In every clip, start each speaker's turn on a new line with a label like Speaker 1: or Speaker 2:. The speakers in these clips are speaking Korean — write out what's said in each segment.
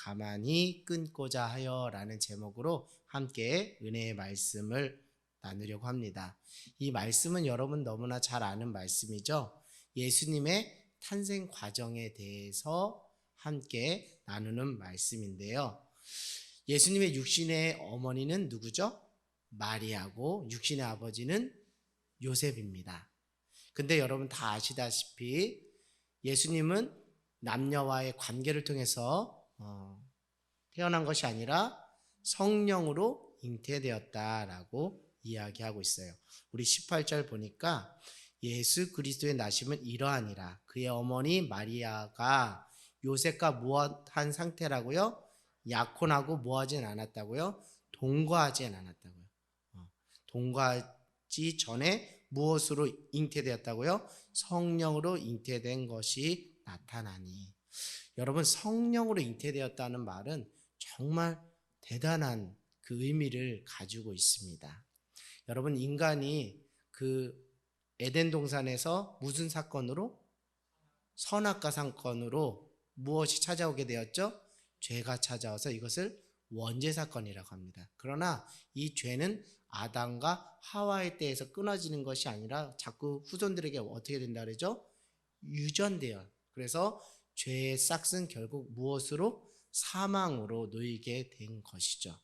Speaker 1: 가만히 끊고자 하여 라는 제목으로 함께 은혜의 말씀을 나누려고 합니다. 이 말씀은 여러분 너무나 잘 아는 말씀이죠. 예수님의 탄생 과정에 대해서 함께 나누는 말씀인데요. 예수님의 육신의 어머니는 누구죠? 마리아고 육신의 아버지는 요셉입니다. 근데 여러분 다 아시다시피 예수님은 남녀와의 관계를 통해서 태어난 것이 아니라 성령으로 잉태되었다라고 이야기하고 있어요. 우리 18절 보니까 예수 그리스도의 나심은 이러하니라. 그의 어머니 마리아가 요셉과 무엇한 상태라고요? 약혼하고 뭐하진 않았다고요? 동거하진 않았다고요. 동거하지 전에 무엇으로 잉태되었다고요? 성령으로 잉태된 것이 나타나니. 여러분, 성령으로 잉태되었다는 말은 정말 대단한 그 의미를 가지고 있습니다. 여러분, 인간이 그 에덴 동산에서 무슨 사건으로? 선악과 사건으로 무엇이 찾아오게 되었죠? 죄가 찾아와서 이것을 원죄 사건이라고 합니다. 그러나 이 죄는 아담과 하와의 때에서 끊어지는 것이 아니라 자꾸 후손들에게 어떻게 된다 그러죠? 유전돼요. 그래서 죄의 싹은 결국 무엇으로? 사망으로 놓이게 된 것이죠.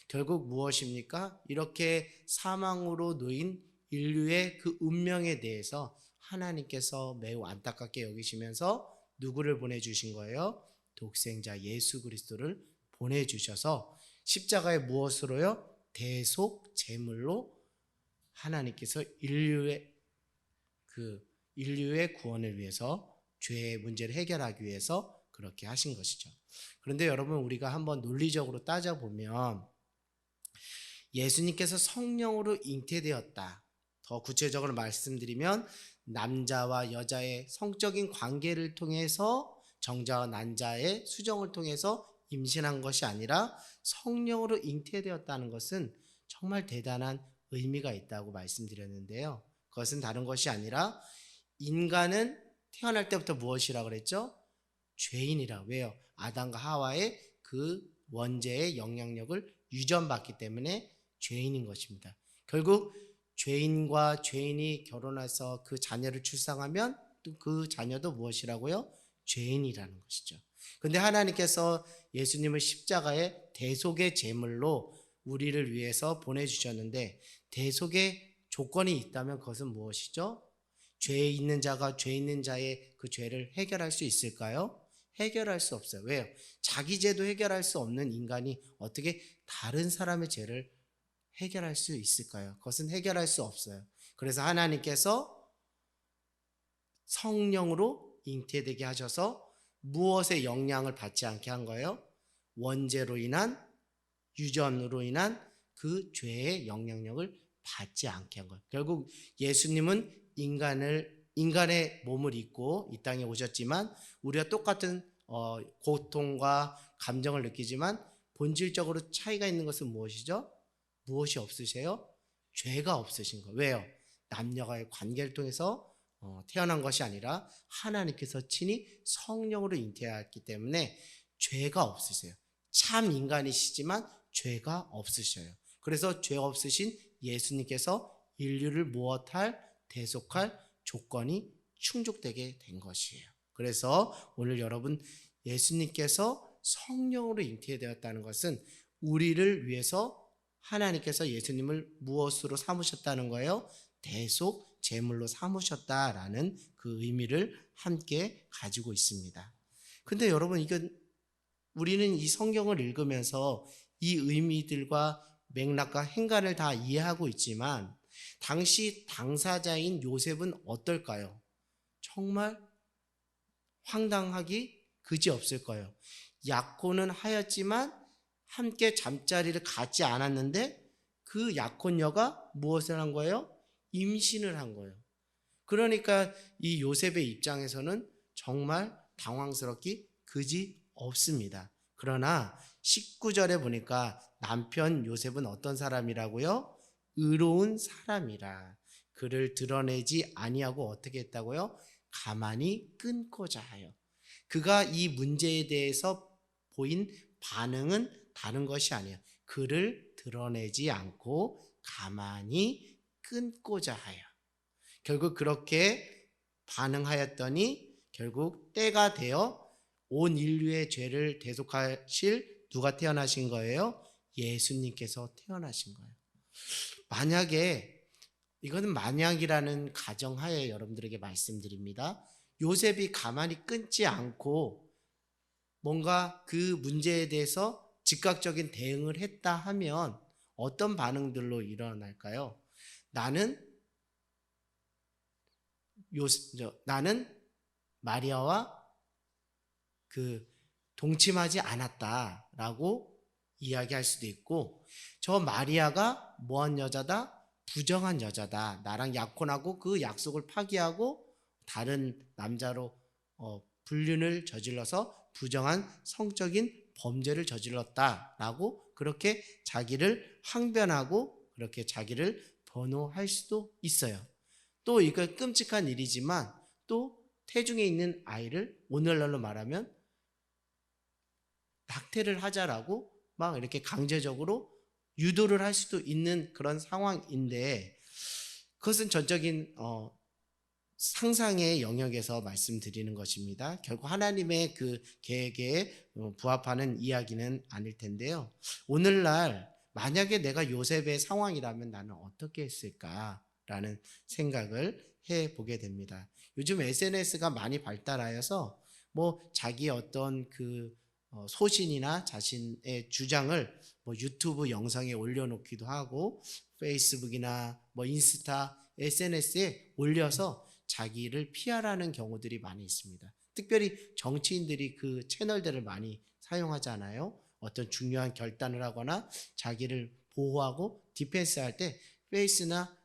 Speaker 1: 결국 무엇입니까? 이렇게 사망으로 놓인 인류의 그 운명에 대해서 하나님께서 매우 안타깝게 여기시면서 누구를 보내주신 거예요? 독생자 예수 그리스도를 보내주셔서 십자가에 무엇으로요? 대속 제물로 하나님께서 인류의 구원을 위해서 죄의 문제를 해결하기 위해서 그렇게 하신 것이죠. 그런데 여러분, 우리가 한번 논리적으로 따져보면 예수님께서 성령으로 잉태되었다. 더 구체적으로 말씀드리면 남자와 여자의 성적인 관계를 통해서 정자와 난자의 수정을 통해서 임신한 것이 아니라 성령으로 잉태되었다는 것은 정말 대단한 의미가 있다고 말씀드렸는데요. 그것은 다른 것이 아니라 인간은 태어날 때부터 무엇이라고 그랬죠? 죄인이라. 왜요? 아담과 하와의 그 원죄의 영향력을 유전받기 때문에 죄인인 것입니다. 결국 죄인과 죄인이 결혼해서 그 자녀를 출산하면 또 그 자녀도 무엇이라고요? 죄인이라는 것이죠. 그런데 하나님께서 예수님을 십자가에 대속의 제물로 우리를 위해서 보내주셨는데 대속의 조건이 있다면 그것은 무엇이죠? 죄 있는 자가 죄 있는 자의 그 죄를 해결할 수 있을까요? 해결할 수 없어요. 왜요? 자기 죄도 해결할 수 없는 인간이 어떻게 다른 사람의 죄를 해결할 수 있을까요? 그것은 해결할 수 없어요. 그래서 하나님께서 성령으로 잉태되게 하셔서 무엇의 영향을 받지 않게 한 거예요? 원죄로 인한, 유전으로 인한 그 죄의 영향력을 받지 않게 한 거예요. 결국 예수님은 인간의 몸을 입고 이 땅에 오셨지만 우리가 똑같은 고통과 감정을 느끼지만 본질적으로 차이가 있는 것은 무엇이죠? 무엇이 없으세요? 죄가 없으신 거예요. 왜요? 남녀와의 관계를 통해서 태어난 것이 아니라 하나님께서 친히 성령으로 잉태하였기 때문에 죄가 없으세요. 참 인간이시지만 죄가 없으셔요. 그래서 죄 없으신 예수님께서 인류를 무엇할? 대속할 조건이 충족되게 된 것이에요. 그래서 오늘 여러분, 예수님께서 성령으로 잉태되었다는 것은 우리를 위해서 하나님께서 예수님을 무엇으로 삼으셨다는 거예요? 대속 제물로 삼으셨다라는 그 의미를 함께 가지고 있습니다. 근데 여러분, 우리는 이 성경을 읽으면서 이 의미들과 맥락과 행간을 다 이해하고 있지만 당시 당사자인 요셉은 어떨까요? 정말 황당하기 그지없을 거예요. 약혼은 하였지만 함께 잠자리를 갖지 않았는데 그 약혼녀가 무엇을 한 거예요? 임신을 한 거예요. 그러니까 이 요셉의 입장에서는 정말 당황스럽기 그지 없습니다. 그러나 19절에 보니까 남편 요셉은 어떤 사람이라고요? 의로운 사람이라. 그를 드러내지 아니하고 어떻게 했다고요? 가만히 끊고자 하여. 그가 이 문제에 대해서 보인 반응은 다른 것이 아니에요. 그를 드러내지 않고 가만히 끊고자 하여. 결국 그렇게 반응하였더니 결국 때가 되어 온 인류의 죄를 대속하실 누가 태어나신 거예요? 예수님께서 태어나신 거예요. 만약에 이거는 만약이라는 가정하에 여러분들에게 말씀드립니다. 요셉이 가만히 끊지 않고 뭔가 그 문제에 대해서 즉각적인 대응을 했다 하면 어떤 반응들로 일어날까요? 나는 마리아와 동침하지 않았다라고 이야기할 수도 있고, 저 마리아가 뭐한 여자다? 부정한 여자다. 나랑 약혼하고 그 약속을 파기하고 다른 남자로 불륜을 저질러서 부정한 성적인 범죄를 저질렀다라고 그렇게 자기를 항변하고 그렇게 자기를 변호할 수도 있어요. 또 이거 끔찍한 일이지만 또 태중에 있는 아이를 오늘날로 말하면 낙태를 하자라고 막 이렇게 강제적으로 유도를 할 수도 있는 그런 상황인데, 그것은 전적인 상상의 영역에서 말씀드리는 것입니다. 결국 하나님의 그 계획에 부합하는 이야기는 아닐 텐데요. 오늘날 만약에 내가 요셉의 상황이라면 나는 어떻게 했을까라는 생각을 해보게 됩니다. 요즘 SNS가 많이 발달하여서 뭐 자기의 어떤 소신이나 자신의 주장을 뭐 유튜브 영상에 올려놓기도 하고 페이스북이나 뭐 인스타, SNS에 올려서 자기를 피하라는 경우들이 많이 있습니다. 특별히 정치인들이 그 채널들을 많이 사용하잖아요. 어떤 중요한 결단을 하거나 자기를 보호하고 디펜스할 때 페이스나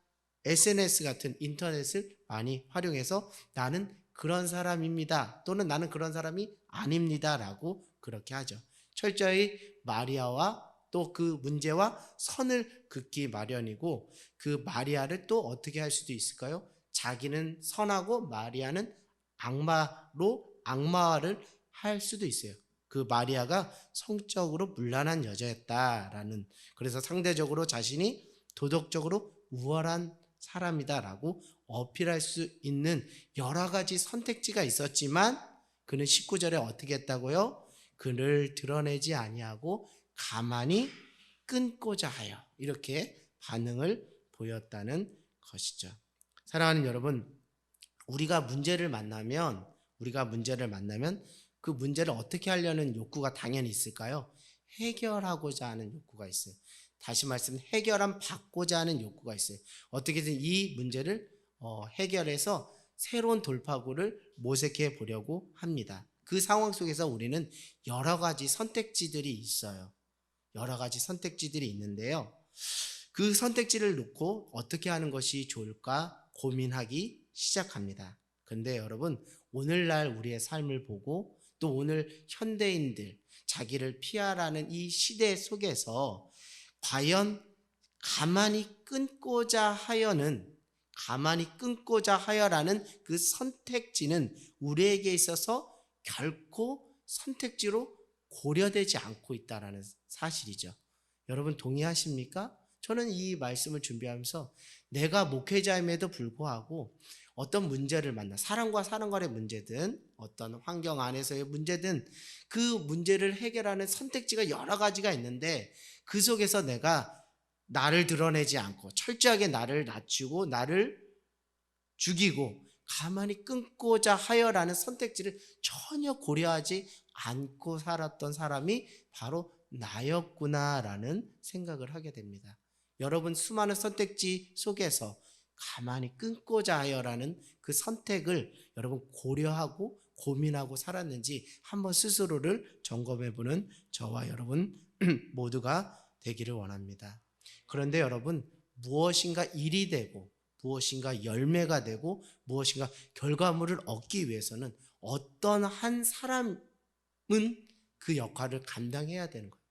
Speaker 1: SNS 같은 인터넷을 많이 활용해서 나는 그런 사람입니다. 또는 나는 그런 사람이 아닙니다. 라고 그렇게 하죠. 철저히 마리아와 또 그 문제와 선을 긋기 마련이고, 그 마리아를 또 어떻게 할 수도 있을까요? 자기는 선하고 마리아는 악마를 할 수도 있어요. 그 마리아가 성적으로 문란한 여자였다라는, 그래서 상대적으로 자신이 도덕적으로 우월한 사람이다라고 어필할 수 있는 여러 가지 선택지가 있었지만 그는 19절에 어떻게 했다고요? 그를 드러내지 아니하고 가만히 끊고자 하여 이렇게 반응을 보였다는 것이죠. 사랑하는 여러분, 우리가 문제를 만나면 그 문제를 어떻게 하려는 욕구가 당연히 있을까요? 해결하고자 하는 욕구가 있어요. 다시 말씀, 해결함 받고자 하는 욕구가 있어요. 어떻게든 이 문제를 해결해서 새로운 돌파구를 모색해 보려고 합니다. 그 상황 속에서 우리는 여러 가지 선택지들이 있어요. 여러 가지 선택지들이 있는데요. 그 선택지를 놓고 어떻게 하는 것이 좋을까 고민하기 시작합니다. 근데 여러분, 오늘날 우리의 삶을 보고 또 오늘 현대인들 자기를 피하라는 이 시대 속에서 과연 가만히 끊고자 하여라는 그 선택지는 우리에게 있어서 결코 선택지로 고려되지 않고 있다는 사실이죠. 여러분 동의하십니까? 저는 이 말씀을 준비하면서 내가 목회자임에도 불구하고 어떤 문제를 만나, 사람과 사람 간의 문제든 어떤 환경 안에서의 문제든 그 문제를 해결하는 선택지가 여러 가지가 있는데, 그 속에서 내가 나를 드러내지 않고 철저하게 나를 낮추고 나를 죽이고 가만히 끊고자 하여라는 선택지를 전혀 고려하지 않고 살았던 사람이 바로 나였구나라는 생각을 하게 됩니다. 여러분, 수많은 선택지 속에서 가만히 끊고자 하여라는 그 선택을 여러분 고려하고 고민하고 살았는지 한번 스스로를 점검해보는 저와 여러분 모두가 되기를 원합니다. 그런데 여러분, 무엇인가 일이 되고 무엇인가 열매가 되고 무엇인가 결과물을 얻기 위해서는 어떤 한 사람은 그 역할을 감당해야 되는 거예요.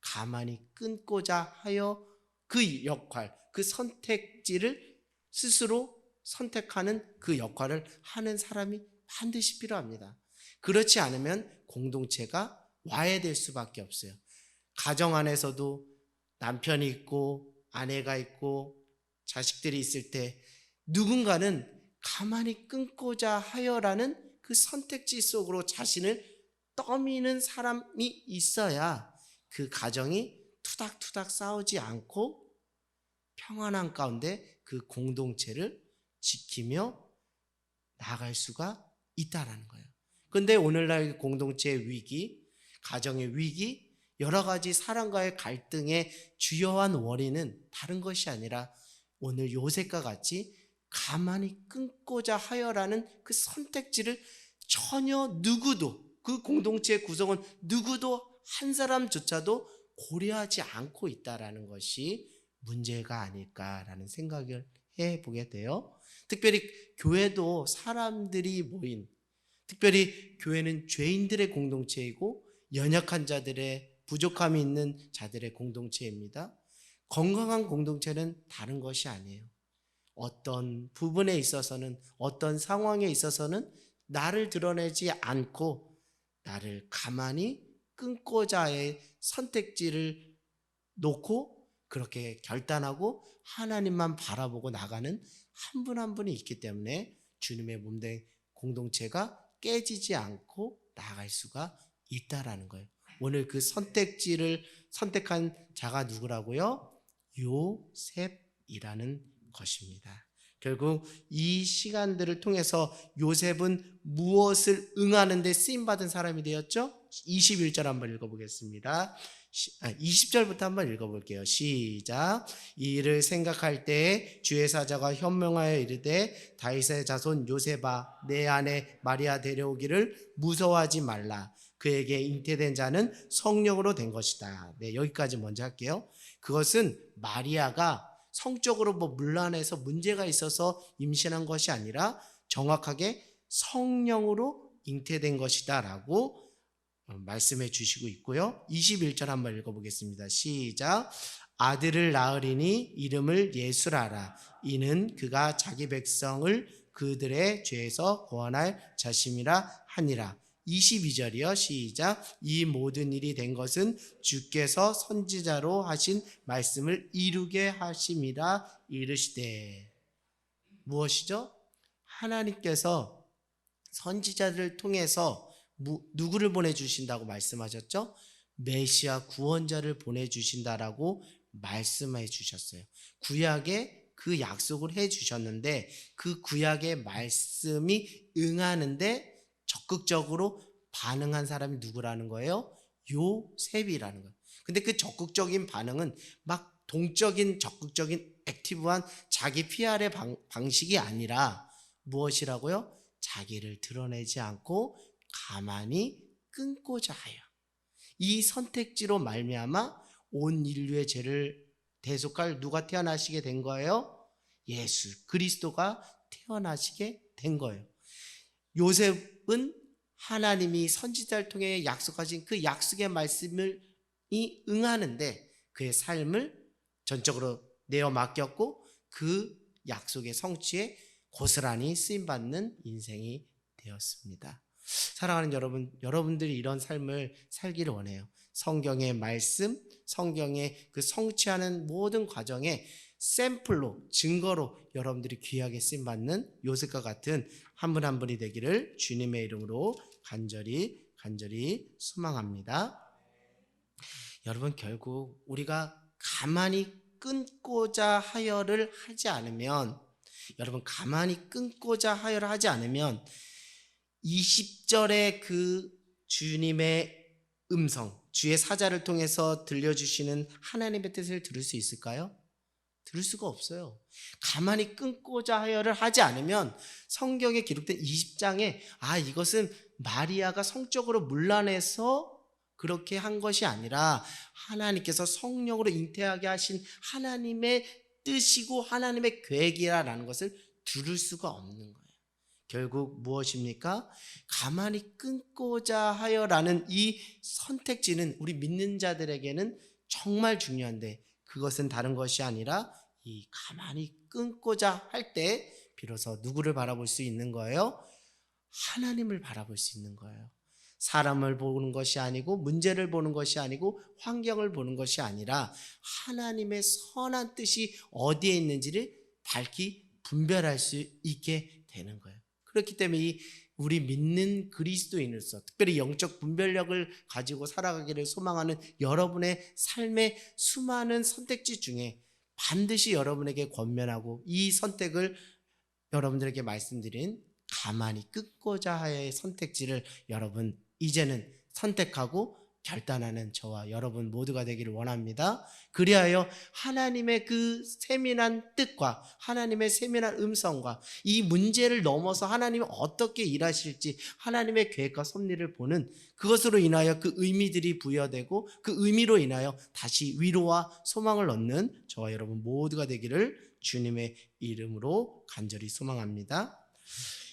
Speaker 1: 가만히 끊고자 하여 그 역할, 그 선택지를 스스로 선택하는 그 역할을 하는 사람이 반드시 필요합니다. 그렇지 않으면 공동체가 와야 될 수밖에 없어요. 가정 안에서도 남편이 있고 아내가 있고 자식들이 있을 때 누군가는 가만히 끊고자 하여라는 그 선택지 속으로 자신을 떠미는 사람이 있어야 그 가정이 투닥투닥 싸우지 않고 평안한 가운데 그 공동체를 지키며 나아갈 수가 있다라는 거예요. 그런데 오늘날 공동체의 위기, 가정의 위기, 여러 가지 사람과의 갈등의 주요한 원인은 다른 것이 아니라 오늘 요셉과 같이 가만히 끊고자 하여라는 그 선택지를 전혀 누구도, 그 공동체의 구성원 누구도 한 사람조차도 고려하지 않고 있다라는 것이 문제가 아닐까라는 생각을 해보게 돼요. 특별히 교회도 사람들이 모인, 특별히 교회는 죄인들의 공동체이고 연약한 자들의, 부족함이 있는 자들의 공동체입니다. 건강한 공동체는 다른 것이 아니에요. 어떤 부분에 있어서는, 어떤 상황에 있어서는 나를 드러내지 않고 나를 가만히 끊고자의 선택지를 놓고 그렇게 결단하고 하나님만 바라보고 나가는 한 분 한 분이 있기 때문에 주님의 몸된 공동체가 깨지지 않고 나아갈 수가 있다라는 거예요. 오늘 그 선택지를 선택한 자가 누구라고요? 요셉이라는 것입니다. 결국 이 시간들을 통해서 요셉은 무엇을 응하는 데 쓰임받은 사람이 되었죠? 21절 한번 읽어보겠습니다. 20절부터 한번 읽어볼게요. 시작. 이 일을 생각할 때에 주의 사자가 현명하여 이르되 다윗의 자손 요셉아 내 아내 마리아 데려오기를 무서워하지 말라. 그에게 잉태된 자는 성령으로 된 것이다. 네, 여기까지 먼저 할게요. 그것은 마리아가 성적으로 문란해서 문제가 있어서 임신한 것이 아니라 정확하게 성령으로 잉태된 것이다 라고 말씀해 주시고 있고요. 21절 한번 읽어보겠습니다. 시작. 아들을 낳으리니 이름을 예수라라. 이는 그가 자기 백성을 그들의 죄에서 구원할 자심이라 하니라. 22절이요. 시작. 이 모든 일이 된 것은 주께서 선지자로 하신 말씀을 이루게 하심이라 이르시되. 무엇이죠? 하나님께서 선지자들을 통해서 누구를 보내주신다고 말씀하셨죠? 메시아 구원자를 보내주신다라고 말씀해 주셨어요. 구약에 그 약속을 해 주셨는데 그 구약의 말씀이 응하는데 적극적으로 반응한 사람이 누구라는 거예요? 요셉이라는 거예요. 근데 그 적극적인 반응은 막 동적인 적극적인 액티브한 자기 PR의 방식이 아니라 무엇이라고요? 자기를 드러내지 않고 가만히 끊고자 하여 이 선택지로 말미암아 온 인류의 죄를 대속할 누가 태어나시게 된 거예요? 예수 그리스도가 태어나시게 된 거예요. 요셉은 하나님이 선지자를 통해 약속하신 그 약속의 말씀을 응하는데 그의 삶을 전적으로 내어 맡겼고 그 약속의 성취에 고스란히 쓰임받는 인생이 되었습니다. 사랑하는 여러분, 여러분들이 이런 삶을 살기를 원해요. 성경의 말씀, 성경의 그 성취하는 모든 과정에 샘플로, 증거로 여러분들이 귀하게 쓰임받는 요셉과 같은 한 분 한 분이 되기를 주님의 이름으로 간절히 소망합니다. 여러분, 결국 우리가 가만히 끊고자 하여를 하지 않으면, 여러분 가만히 끊고자 하여를 하지 않으면 20절의 그 주님의 음성, 주의 사자를 통해서 들려주시는 하나님의 뜻을 들을 수 있을까요? 들을 수가 없어요. 가만히 끊고자 하여를 하지 않으면 성경에 기록된 20장에 이것은 마리아가 성적으로 문란해서 그렇게 한 것이 아니라 하나님께서 성령으로 잉태하게 하신 하나님의 뜻이고 하나님의 계획이라는 것을 들을 수가 없는 거예요. 결국 무엇입니까? 가만히 끊고자 하여라는 이 선택지는 우리 믿는 자들에게는 정말 중요한데 그것은 다른 것이 아니라 이 가만히 끊고자 할 때 비로소 누구를 바라볼 수 있는 거예요? 하나님을 바라볼 수 있는 거예요. 사람을 보는 것이 아니고 문제를 보는 것이 아니고 환경을 보는 것이 아니라 하나님의 선한 뜻이 어디에 있는지를 밝히 분별할 수 있게 되는 거예요. 그렇기 때문에 우리 믿는 그리스도인으로서 특별히 영적 분별력을 가지고 살아가기를 소망하는 여러분의 삶의 수많은 선택지 중에 반드시 여러분에게 권면하고 이 선택을 여러분들에게 말씀드린 가만히 끊고자 하여의 선택지를 여러분 이제는 선택하고 결단하는 저와 여러분 모두가 되기를 원합니다. 그리하여 하나님의 그 세밀한 뜻과 하나님의 세밀한 음성과 이 문제를 넘어서 하나님이 어떻게 일하실지 하나님의 계획과 섭리를 보는 그것으로 인하여 그 의미들이 부여되고 그 의미로 인하여 다시 위로와 소망을 얻는 저와 여러분 모두가 되기를 주님의 이름으로 간절히 소망합니다.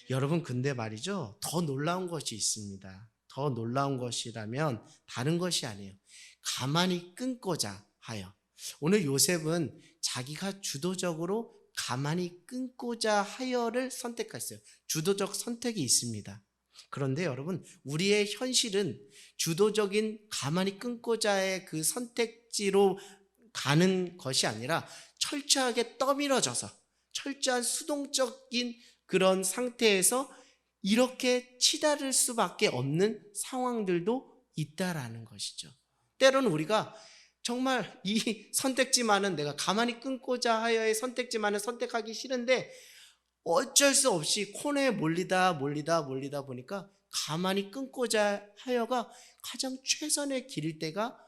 Speaker 1: 여러분 근데 말이죠, 더 놀라운 것이 있습니다. 더 놀라운 것이라면 다른 것이 아니에요. 가만히 끊고자 하여. 오늘 요셉은 자기가 주도적으로 가만히 끊고자 하여를 선택했어요. 주도적 선택이 있습니다. 그런데 여러분 우리의 현실은 주도적인 가만히 끊고자의 그 선택지로 가는 것이 아니라 철저하게 떠밀어져서 철저한 수동적인 그런 상태에서 이렇게 치달을 수밖에 없는 상황들도 있다라는 것이죠. 때로는 우리가 정말 이 선택지만은 내가 가만히 끊고자 하여의 선택지만은 선택하기 싫은데 어쩔 수 없이 코너에 몰리다 보니까 가만히 끊고자 하여가 가장 최선의 길일 때가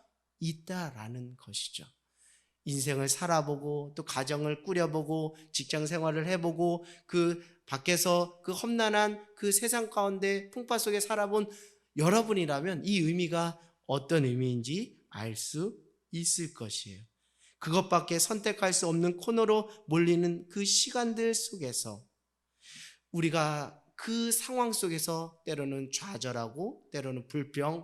Speaker 1: 있다라는 것이죠. 인생을 살아보고 또 가정을 꾸려보고 직장 생활을 해보고 그 밖에서 그 험난한 그 세상 가운데 풍파 속에 살아본 여러분이라면 이 의미가 어떤 의미인지 알 수 있을 것이에요. 그것밖에 선택할 수 없는 코너로 몰리는 그 시간들 속에서 우리가 그 상황 속에서 때로는 좌절하고 때로는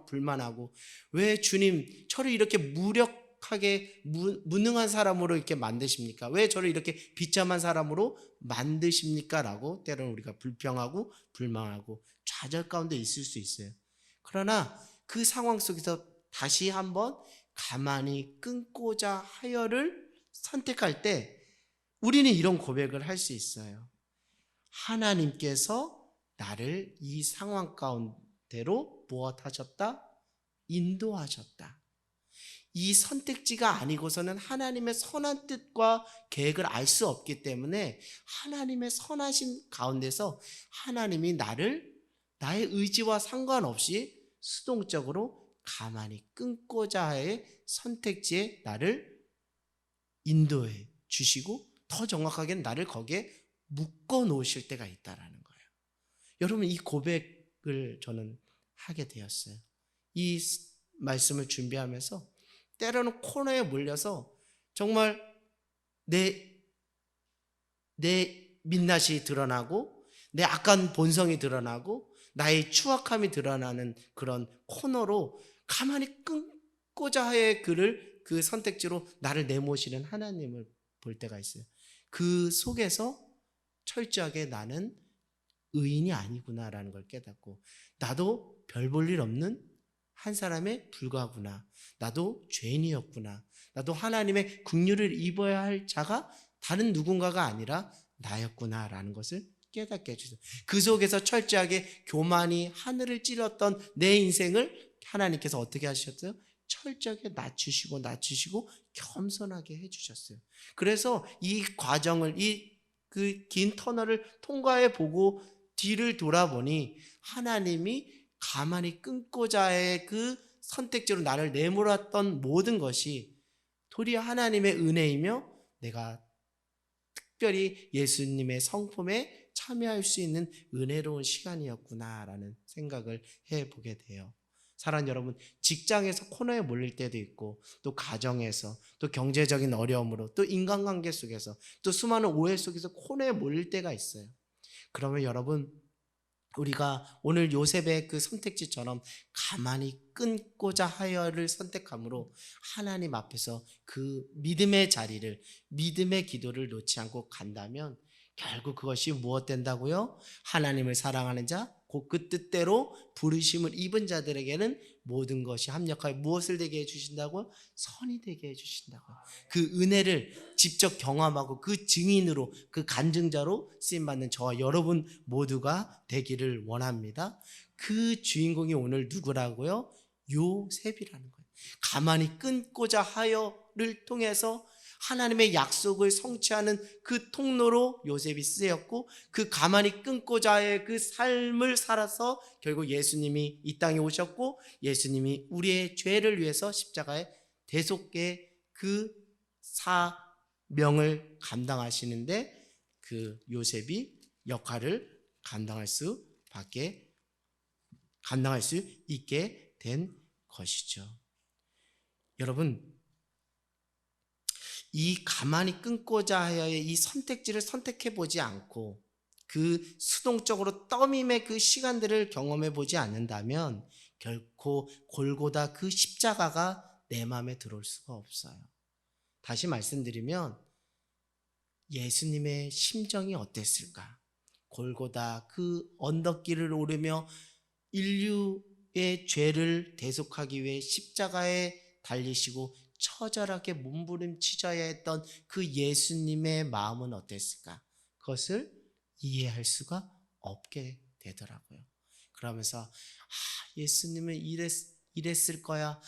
Speaker 1: 불만하고 왜 주님 저를 이렇게 무력하게 무능한 사람으로 이렇게 만드십니까? 왜 저를 이렇게 비참한 사람으로 만드십니까? 라고 때로는 우리가 불평하고 불만하고 좌절 가운데 있을 수 있어요. 그러나 그 상황 속에서 다시 한번 가만히 끊고자 하여를 선택할 때 우리는 이런 고백을 할 수 있어요. 하나님께서 나를 이 상황 가운데로 무엇하셨다? 인도하셨다. 이 선택지가 아니고서는 하나님의 선한 뜻과 계획을 알 수 없기 때문에 하나님의 선하신 가운데서 하나님이 나를 나의 의지와 상관없이 수동적으로 가만히 끊고자 할 선택지에 나를 인도해 주시고 더 정확하게는 나를 거기에 묶어 놓으실 때가 있다라는 거예요. 여러분 이 고백을 저는 하게 되었어요. 이 말씀을 준비하면서 때로는 코너에 몰려서 정말 내 민낯이 드러나고 내 악한 본성이 드러나고 나의 추악함이 드러나는 그런 코너로 가만히 끊고자 할 그 선택지로 나를 내모시는 하나님을 볼 때가 있어요. 그 속에서 철저하게 나는 의인이 아니구나라는 걸 깨닫고 나도 별 볼 일 없는 한 사람에 불과하구나. 나도 죄인이었구나. 나도 하나님의 긍휼을 입어야 할 자가 다른 누군가가 아니라 나였구나라는 것을 깨닫게 해주세요. 그 속에서 철저하게 교만이 하늘을 찔렀던 내 인생을 하나님께서 어떻게 하셨어요? 철저하게 낮추시고 겸손하게 해주셨어요. 그래서 이 과정을 그 긴 터널을 통과해 보고 뒤를 돌아보니 하나님이 가만히 끊고자의 그 선택지로 나를 내몰았던 모든 것이 도리어 하나님의 은혜이며 내가 특별히 예수님의 성품에 참여할 수 있는 은혜로운 시간이었구나라는 생각을 해보게 돼요. 사랑하는 여러분, 직장에서 코너에 몰릴 때도 있고 또 가정에서 또 경제적인 어려움으로 또 인간관계 속에서 또 수많은 오해 속에서 코너에 몰릴 때가 있어요. 그러면 여러분 우리가 오늘 요셉의 그 선택지처럼 가만히 끊고자 하여를 선택함으로 하나님 앞에서 그 믿음의 자리를 믿음의 기도를 놓지 않고 간다면 결국 그것이 무엇 된다고요? 하나님을 사랑하는 자 곧 그 뜻대로 부르심을 입은 자들에게는 모든 것이 합력하여 무엇을 되게 해주신다고요? 선이 되게 해주신다고요. 그 은혜를 직접 경험하고 그 증인으로, 그 간증자로 쓰임받는 저와 여러분 모두가 되기를 원합니다. 그 주인공이 오늘 누구라고요? 요셉이라는 거예요. 가만히 끊고자 하여를 통해서 하나님의 약속을 성취하는 그 통로로 요셉이 쓰였고, 그 가만히 끊고자 하여의 그 삶을 살아서 결국 예수님이 이 땅에 오셨고, 예수님이 우리의 죄를 위해서 십자가에 대속의 그 사명을 감당하시는데, 그 요셉이 역할을 감당할 수 있게 된 것이죠. 여러분, 이 가만히 끊고자 하여의 이 선택지를 선택해 보지 않고 그 수동적으로 떠밈의 그 시간들을 경험해 보지 않는다면 결코 골고다 그 십자가가 내 마음에 들어올 수가 없어요. 다시 말씀드리면 예수님의 심정이 어땠을까? 골고다 그 언덕길을 오르며 인류의 죄를 대속하기 위해 십자가에 달리시고 처절하게 몸부림치셔야 했던 그 예수님의 마음은 어땠을까? 그것을 이해할 수가 없게 되더라고요. 그러면서 예수님은 이랬을 거야.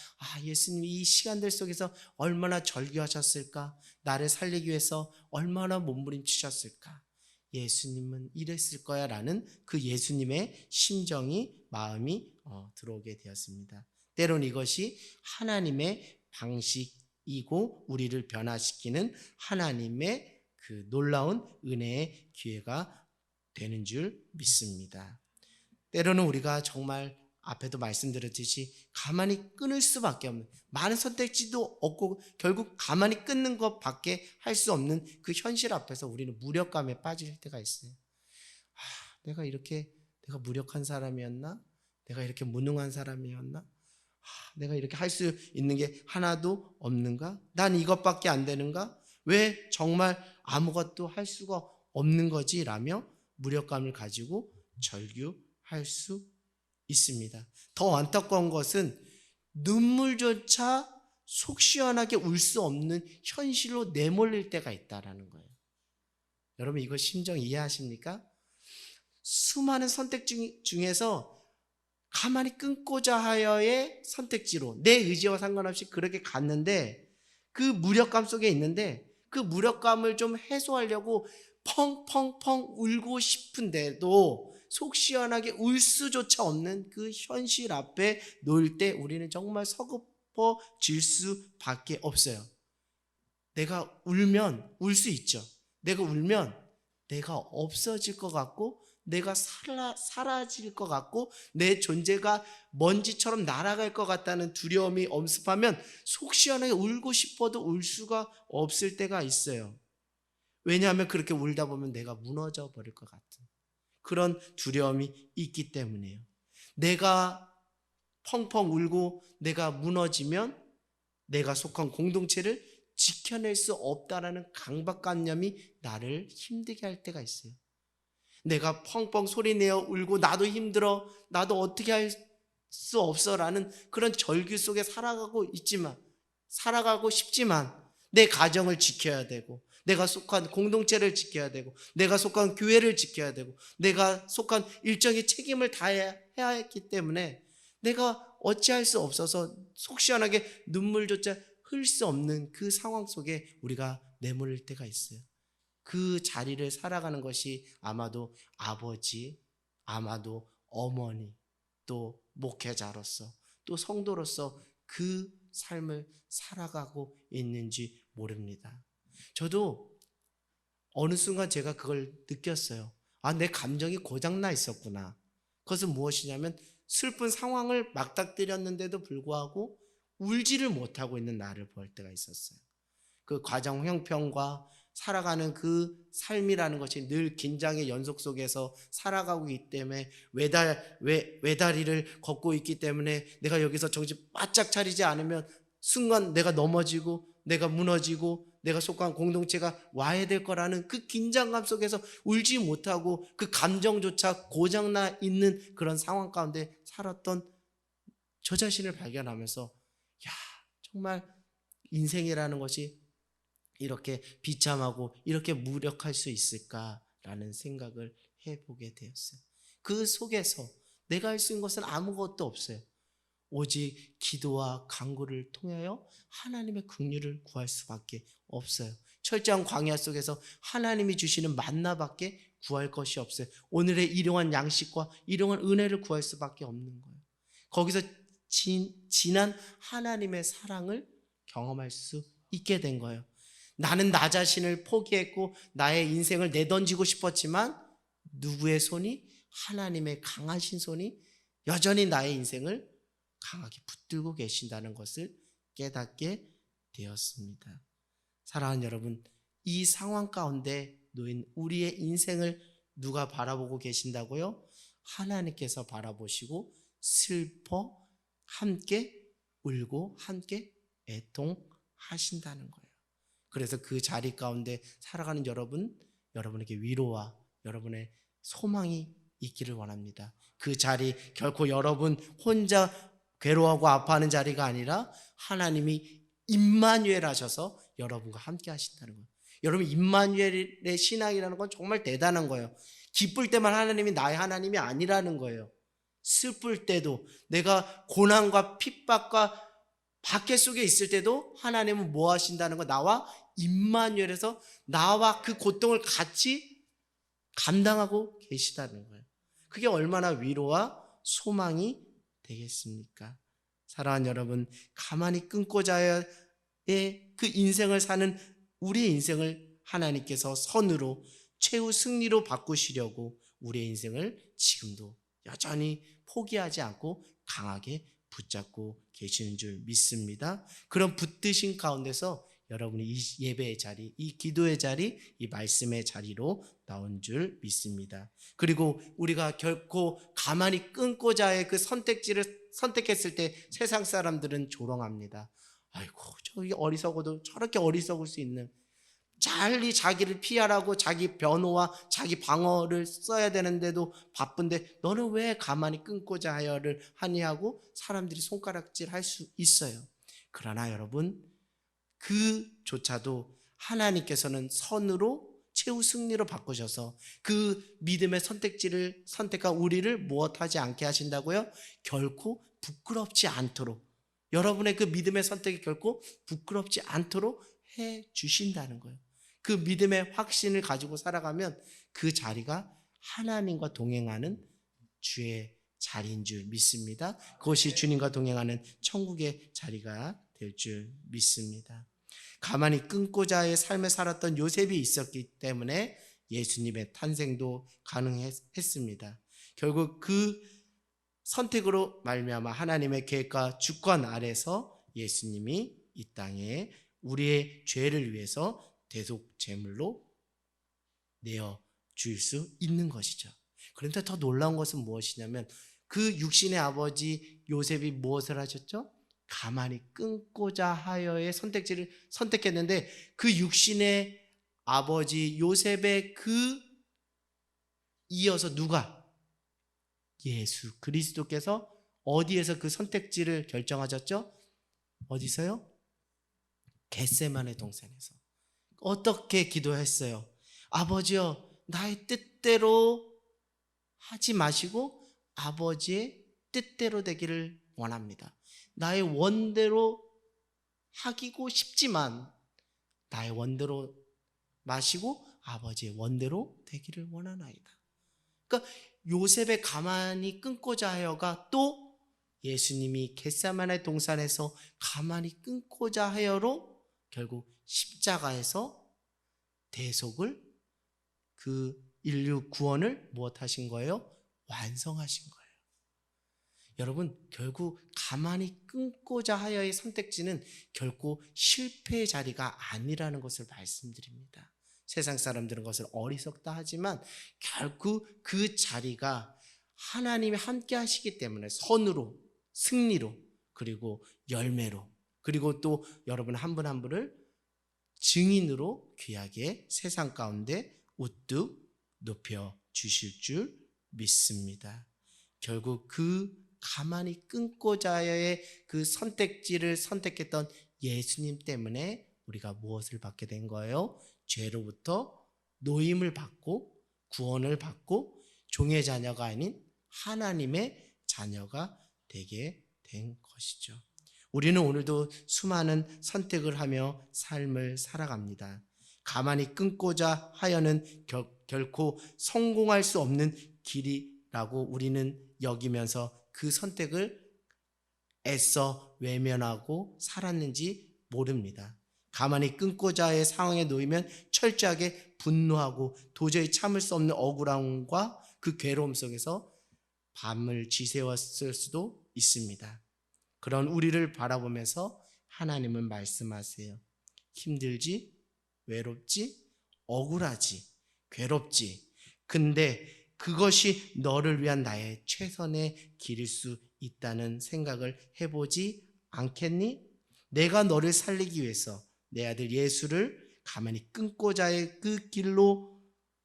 Speaker 1: 예수님이 이 시간들 속에서 얼마나 절규하셨을까? 나를 살리기 위해서 얼마나 몸부림치셨을까? 예수님은 이랬을 거야 라는 그 예수님의 마음이 들어오게 되었습니다. 때론 이것이 하나님의 방식이고 우리를 변화시키는 하나님의 그 놀라운 은혜의 기회가 되는 줄 믿습니다. 때로는 우리가 정말 앞에도 말씀드렸듯이 가만히 끊을 수밖에 없는, 많은 선택지도 없고 결국 가만히 끊는 것밖에 할 수 없는 그 현실 앞에서 우리는 무력감에 빠질 때가 있어요. 내가 무력한 사람이었나? 내가 이렇게 무능한 사람이었나? 내가 이렇게 할 수 있는 게 하나도 없는가? 난 이것밖에 안 되는가? 왜 정말 아무것도 할 수가 없는 거지? 라며 무력감을 가지고 절규할 수 있습니다. 더 안타까운 것은 눈물조차 속 시원하게 울 수 없는 현실로 내몰릴 때가 있다는 거예요. 여러분, 이거 심정 이해하십니까? 수많은 선택 중에서 가만히 끊고자 하여의 선택지로 내 의지와 상관없이 그렇게 갔는데, 그 무력감 속에 있는데 그 무력감을 좀 해소하려고 펑펑펑 울고 싶은데도 속 시원하게 울 수조차 없는 그 현실 앞에 놓일 때 우리는 정말 서글퍼질 수밖에 없어요. 내가 울면 울 수 있죠. 내가 울면 내가 없어질 것 같고, 내가 사라질 것 같고, 내 존재가 먼지처럼 날아갈 것 같다는 두려움이 엄습하면 속 시원하게 울고 싶어도 울 수가 없을 때가 있어요. 왜냐하면 그렇게 울다 보면 내가 무너져 버릴 것 같은 그런 두려움이 있기 때문이에요. 내가 펑펑 울고 내가 무너지면 내가 속한 공동체를 지켜낼 수 없다라는 강박관념이 나를 힘들게 할 때가 있어요. 내가 펑펑 소리내어 울고 나도 힘들어, 나도 어떻게 할 수 없어 라는 그런 절규 속에 살아가고 싶지만 내 가정을 지켜야 되고, 내가 속한 공동체를 지켜야 되고, 내가 속한 교회를 지켜야 되고, 내가 속한 일정의 책임을 다해야 했기 때문에 내가 어찌할 수 없어서 속 시원하게 눈물조차 흘릴 수 없는 그 상황 속에 우리가 내몰릴 때가 있어요. 그 자리를 살아가는 것이 아마도 아버지, 아마도 어머니, 또 목회자로서, 또 성도로서 그 삶을 살아가고 있는지 모릅니다. 저도 어느 순간 제가 그걸 느꼈어요. 내 감정이 고장나 있었구나. 그것은 무엇이냐면 슬픈 상황을 맞닥뜨렸는데도 불구하고 울지를 못하고 있는 나를 볼 때가 있었어요. 그 과정 형편과 살아가는 그 삶이라는 것이 늘 긴장의 연속 속에서 살아가고 있기 때문에 외다리를 걷고 있기 때문에 내가 여기서 정신 바짝 차리지 않으면 순간 내가 넘어지고 내가 무너지고 내가 속한 공동체가 와야 될 거라는 그 긴장감 속에서 울지 못하고 그 감정조차 고장나 있는 그런 상황 가운데 살았던 저 자신을 발견하면서 야, 정말 인생이라는 것이 이렇게 비참하고 이렇게 무력할 수 있을까라는 생각을 해보게 되었어요. 그 속에서 내가 할 수 있는 것은 아무것도 없어요. 오직 기도와 간구를 통하여 하나님의 긍휼을 구할 수밖에 없어요. 철저한 광야 속에서 하나님이 주시는 만나밖에 구할 것이 없어요. 오늘의 일용한 양식과 일용한 은혜를 구할 수밖에 없는 거예요. 거기서 진한 하나님의 사랑을 경험할 수 있게 된 거예요. 나는 나 자신을 포기했고 나의 인생을 내던지고 싶었지만 누구의 손이, 하나님의 강하신 손이 여전히 나의 인생을 강하게 붙들고 계신다는 것을 깨닫게 되었습니다. 사랑하는 여러분, 이 상황 가운데 놓인 우리의 인생을 누가 바라보고 계신다고요? 하나님께서 바라보시고 슬퍼 함께 울고 함께 애통하신다는 거예요. 그래서 그 자리 가운데 살아가는 여러분에게 위로와 여러분의 소망이 있기를 원합니다. 그 자리 결코 여러분 혼자 괴로워하고 아파하는 자리가 아니라 하나님이 임마누엘 하셔서 여러분과 함께 하신다는 거예요. 여러분, 임마누엘의 신앙이라는 건 정말 대단한 거예요. 기쁠 때만 하나님이 나의 하나님이 아니라는 거예요. 슬플 때도, 내가 고난과 핍박과 박해 속에 있을 때도 하나님은 뭐 하신다는 거, 나와 임마누엘에서 나와 그 고통을 같이 감당하고 계시다는 거예요. 그게 얼마나 위로와 소망이 되겠습니까? 사랑하는 여러분, 가만히 끊고자의 그 인생을 사는 우리의 인생을 하나님께서 선으로 최후 승리로 바꾸시려고 우리의 인생을 지금도 여전히 포기하지 않고 강하게 붙잡고 계시는 줄 믿습니다. 그런 붙드신 가운데서 여러분이 이 예배의 자리, 이 기도의 자리, 이 말씀의 자리로 나온 줄 믿습니다. 그리고 우리가 결코 가만히 끊고자의 그 선택지를 선택했을 때 세상 사람들은 조롱합니다. 아이고, 저기 어리석어도 저렇게 어리석을 수 있는, 빨리 자기를 피하라고 자기 변호와 자기 방어를 써야 되는데도 바쁜데 너는 왜 가만히 끊고자 하여를 하냐고 사람들이 손가락질 할 수 있어요. 그러나 여러분, 그조차도 하나님께서는 선으로 최후 승리로 바꾸셔서 그 믿음의 선택지를 선택한 우리를 무엇하지 않게 하신다고요? 결코 부끄럽지 않도록, 여러분의 그 믿음의 선택이 결코 부끄럽지 않도록 해 주신다는 거예요. 그 믿음의 확신을 가지고 살아가면 그 자리가 하나님과 동행하는 주의 자리인 줄 믿습니다. 그것이 주님과 동행하는 천국의 자리가 될 줄 믿습니다. 가만히 끊고자의 삶을 살았던 요셉이 있었기 때문에 예수님의 탄생도 가능했습니다. 결국 그 선택으로 말미암아 하나님의 계획과 주권 아래서 예수님이 이 땅에 우리의 죄를 위해서 대속 제물로 내어 줄 수 있는 것이죠. 그런데 더 놀라운 것은 무엇이냐면 그 육신의 아버지 요셉이 무엇을 하셨죠? 가만히 끊고자 하여의 선택지를 선택했는데 그 육신의 아버지 요셉의 그 이어서 누가? 예수 그리스도께서 어디에서 그 선택지를 결정하셨죠? 어디서요? 겟세마네 동산에서. 어떻게 기도했어요? 아버지여, 나의 뜻대로 하지 마시고 아버지의 뜻대로 되기를 원합니다. 나의 원대로 하기고 싶지만 나의 원대로 마시고 아버지의 원대로 되기를 원하나이다. 그러니까 요셉의 가만히 끊고자 하여가 또 예수님이 겟세마네 동산에서 가만히 끊고자 하여로 결국 십자가에서 대속을, 그 인류 구원을 무엇하신 거예요? 완성하신 거예요. 여러분, 결국 가만히 끊고자 하여의 선택지는 결코 실패의 자리가 아니라는 것을 말씀드립니다. 세상 사람들은 그것을 어리석다 하지만 결국 그 자리가 하나님이 함께 하시기 때문에 선으로, 승리로, 그리고 열매로, 그리고 또 여러분 한 분 한 분을 증인으로 귀하게 세상 가운데 우뚝 높여 주실 줄 믿습니다. 결국 그 가만히 끊고자 하여의 그 선택지를 선택했던 예수님 때문에 우리가 무엇을 받게 된 거예요? 죄로부터 노임을 받고 구원을 받고 종의 자녀가 아닌 하나님의 자녀가 되게 된 것이죠. 우리는 오늘도 수많은 선택을 하며 삶을 살아갑니다. 가만히 끊고자 하여는 결코 성공할 수 없는 길이라고 우리는 여기면서 그 선택을 애써 외면하고 살았는지 모릅니다. 가만히 끊고자 의 상황에 놓이면 철저하게 분노하고 도저히 참을 수 없는 억울함과 그 괴로움 속에서 밤을 지새웠을 수도 있습니다. 그런 우리를 바라보면서 하나님은 말씀하세요. 힘들지? 외롭지? 억울하지? 괴롭지? 근데 그것이 너를 위한 나의 최선의 길일 수 있다는 생각을 해보지 않겠니? 내가 너를 살리기 위해서 내 아들 예수를 가만히 끊고자의 그 길로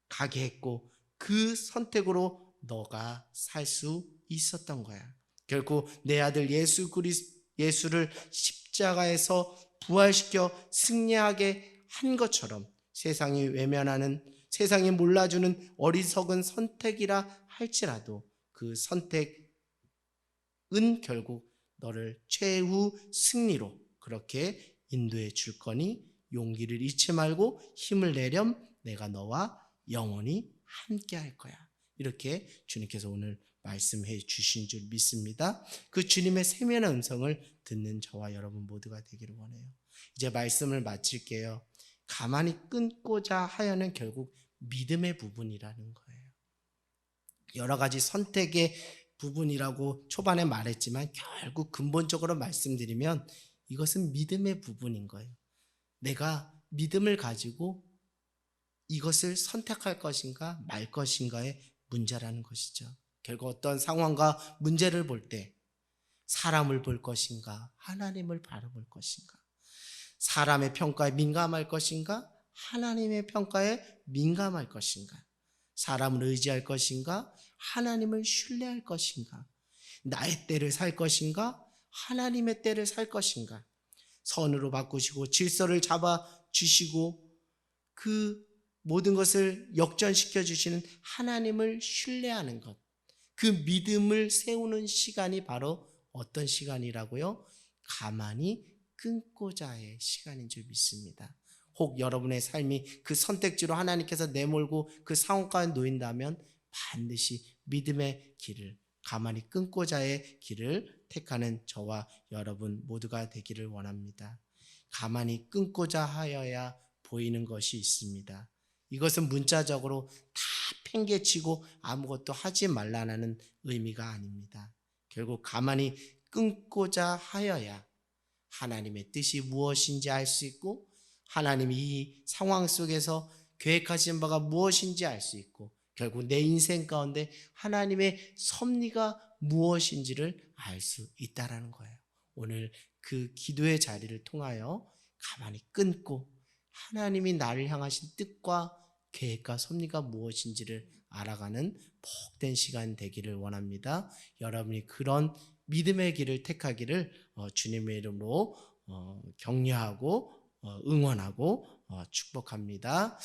Speaker 1: 가게 했고 그 선택으로 너가 살 수 있었던 거야. 결국 내 아들 예수를 십자가에서 부활시켜 승리하게 한 것처럼 세상이 외면하는, 세상이 몰라주는 어리석은 선택이라 할지라도 그 선택은 결국 너를 최후 승리로 그렇게 인도해 줄 거니 용기를 잃지 말고 힘을 내렴. 내가 너와 영원히 함께 할 거야. 이렇게 주님께서 오늘 말씀해 주신 줄 믿습니다. 그 주님의 세면의 음성을 듣는 저와 여러분 모두가 되기를 원해요. 이제 말씀을 마칠게요. 가만히 끊고자 하여는 결국 믿음의 부분이라는 거예요. 여러 가지 선택의 부분이라고 초반에 말했지만 결국 근본적으로 말씀드리면 이것은 믿음의 부분인 거예요. 내가 믿음을 가지고 이것을 선택할 것인가 말 것인가의 문제라는 것이죠. 결국 어떤 상황과 문제를 볼 때 사람을 볼 것인가 하나님을 바라볼 것인가, 사람의 평가에 민감할 것인가 하나님의 평가에 민감할 것인가, 사람을 의지할 것인가 하나님을 신뢰할 것인가, 나의 때를 살 것인가 하나님의 때를 살 것인가, 선으로 바꾸시고 질서를 잡아주시고 그 모든 것을 역전시켜 주시는 하나님을 신뢰하는 것, 그 믿음을 세우는 시간이 바로 어떤 시간이라고요? 가만히 끊고자의 시간인 줄 믿습니다. 혹 여러분의 삶이 그 선택지로 하나님께서 내몰고 그 상황까지 놓인다면 반드시 믿음의 길을, 가만히 끊고자의 길을 택하는 저와 여러분 모두가 되기를 원합니다. 가만히 끊고자 하여야 보이는 것이 있습니다. 이것은 문자적으로 다 팽개치고 아무것도 하지 말라는 의미가 아닙니다. 결국 가만히 끊고자 하여야 하나님의 뜻이 무엇인지 알 수 있고 하나님이 이 상황 속에서 계획하신 바가 무엇인지 알 수 있고 결국 내 인생 가운데 하나님의 섭리가 무엇인지를 알 수 있다는 거예요. 오늘 그 기도의 자리를 통하여 가만히 끊고 하나님이 나를 향하신 뜻과 계획과 섭리가 무엇인지를 알아가는 복된 시간 되기를 원합니다. 여러분이 그런 믿음의 길을 택하기를 주님의 이름으로 격려하고 응원하고 축복합니다.